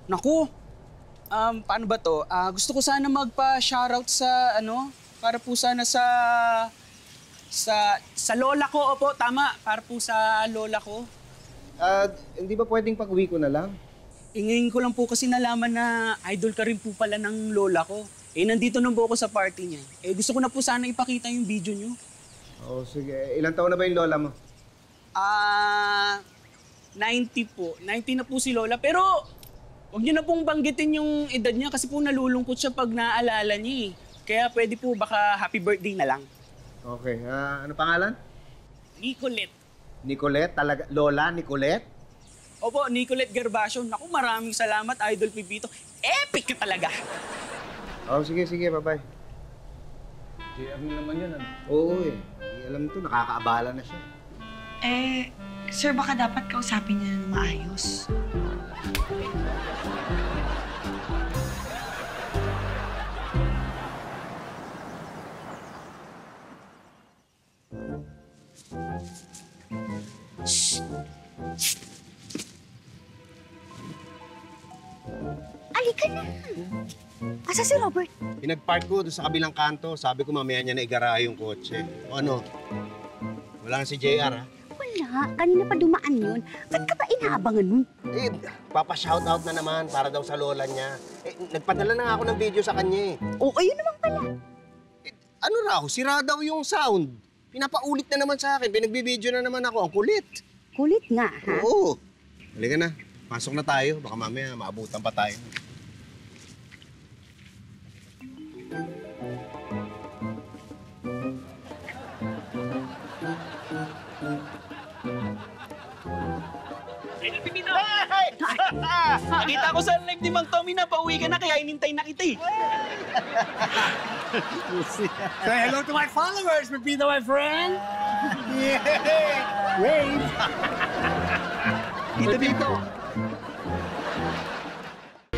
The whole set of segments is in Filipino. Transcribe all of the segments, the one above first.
Naku, paano ba to? Gusto ko sana magpa-shoutout sa para po sana sa lola ko. Opo, tama. Para po sa lola ko. Hindi ba pwedeng pag-uwi ko na lang? Ngayon ko lang po kasi nalaman na idol ka rin po pala ng lola ko. Nandito na po ako sa party niya. Gusto ko na po sana ipakita yung video niyo. Sige. Ilang taon na ba yung lola mo? 90 po. 90 na po si lola. Pero huwag niyo na pong banggitin yung edad niya kasi po nalulungkot siya pag naaalala niya. Kaya pwede po baka happy birthday na lang. Okay. Ano pangalan? Nicolette. Nicolette? Talaga? Lola Nicolette? Opo, Nicolette Gervasio. Naku, maraming salamat, Idol Pipito. Epic ka talaga! Sige. Bye-bye. JR naman yun, ano? Oo eh. Alam to, nakakaabala na siya. Sir, baka dapat kausapin niya na maayos. Alika na! Asa si Robert? Pinag-park ko doon sa kabilang kanto. Sabi ko mamaya niya na igara yung kotse. O ano? Wala na si JR, ha? Wala. Kanina pa dumaan yun. Ba't ka ba inaabangan nun? Papa-shoutout na naman para daw sa lola niya. Nagpadala na nga ako ng video sa kanya, Oo, ayun naman pala. Ano raw? Sira daw yung sound. Pinapaulit na naman sa akin. Pinagbibideo na naman ako. Ang kulit. Kulit nga, ha? Oo. Halika na. Pasok na tayo. Baka mamaya maabutan pa tayo. Nakita ko sa live ni Mang Tommy na pauwi ka na kaya inintay na kita. Say hello to my followers, Pepito, my friend! Wave! Dito.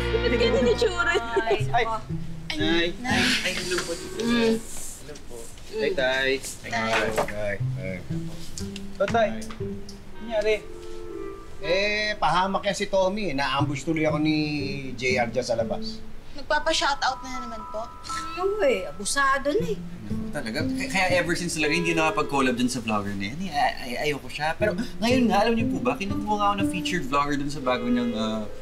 Ganyan ni Chura. Ay, hello po. Hello po. Tay. Tay, nangyari? Pahamak yan si Tommy. Na-ambush tuloy ako ni JR dyan sa labas. Nagpapa-shoutout na naman po. Oo abusado na eh. Talaga? Kaya ever since talaga hindi nakapag-collab dun sa vlogger na yan. Ayoko siya. Pero ngayon nga, alam niyo po ba, kinukuha nga ako ng featured vlogger dun sa bago niyang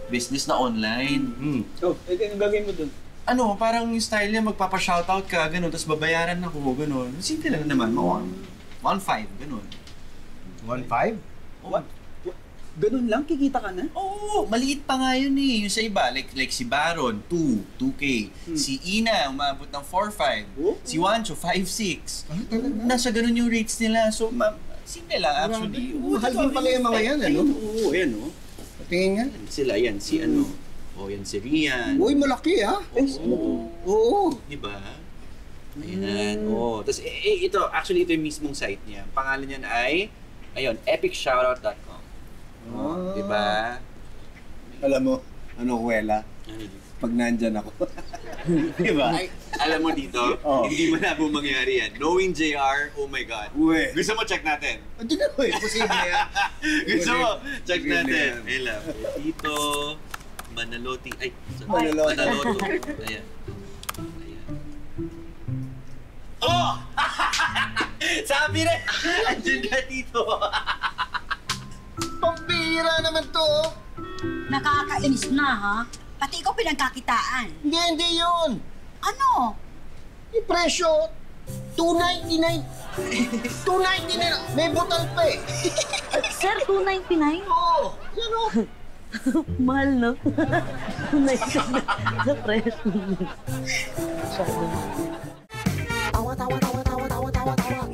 business na online. Anong gagawin mo dun? Ano, parang yung style niya, magpapa-shoutout ka, gano'n, tapos babayaran ako, gano'n. Simple lang naman, 1.5, gano'n. 1.5? What? Ganun lang, kikita ka na? Oo, maliit pa nga yun eh. Yung sa iba, like si Baron, 2K. Si Ina, umabot ng 4.5. Si Wancho, 5.6. Nasa ganun yung rates nila. So, simple lang actually. Mahal din pala yung mga yan, ano? Oo, yan o. Tingin nga. Sila, yan, si ano. O, yan si Rian. Uy, malaki ha? Oo. Diba? Ayan. Oo. Tapos, ito, actually, ito yung mismong site niya. Pangalan niya ay, ayun, epicshoutout.com. Oh, diba? Alam mo, ano kuwela? Ano dito? Pag nandyan ako. Diba? Ay, alam mo dito, hindi malabo mangyari yan. Knowing JR, oh my God. Uwe. Gusto mo check natin? Hindi na ko, imposible yan. Gusto mo? Check Posible natin. yan. Ay lang. Dito, Manaloti. Ay, Manaloto. Manaloto. Ayan. Oh! Sabi rin! Andiyan na dito. Pambihira naman to. Nakakainis na, ha? Pati ikaw pinagkakitaan. Hindi yun. Ano? Yung presyo, $2.99. $2.99. May butal pa eh. Sir, $2.99? Oo. Yan o. Mahal, no? $2.99 sa presyo. Tawa, tawa, tawa, tawa, tawa, tawa, tawa.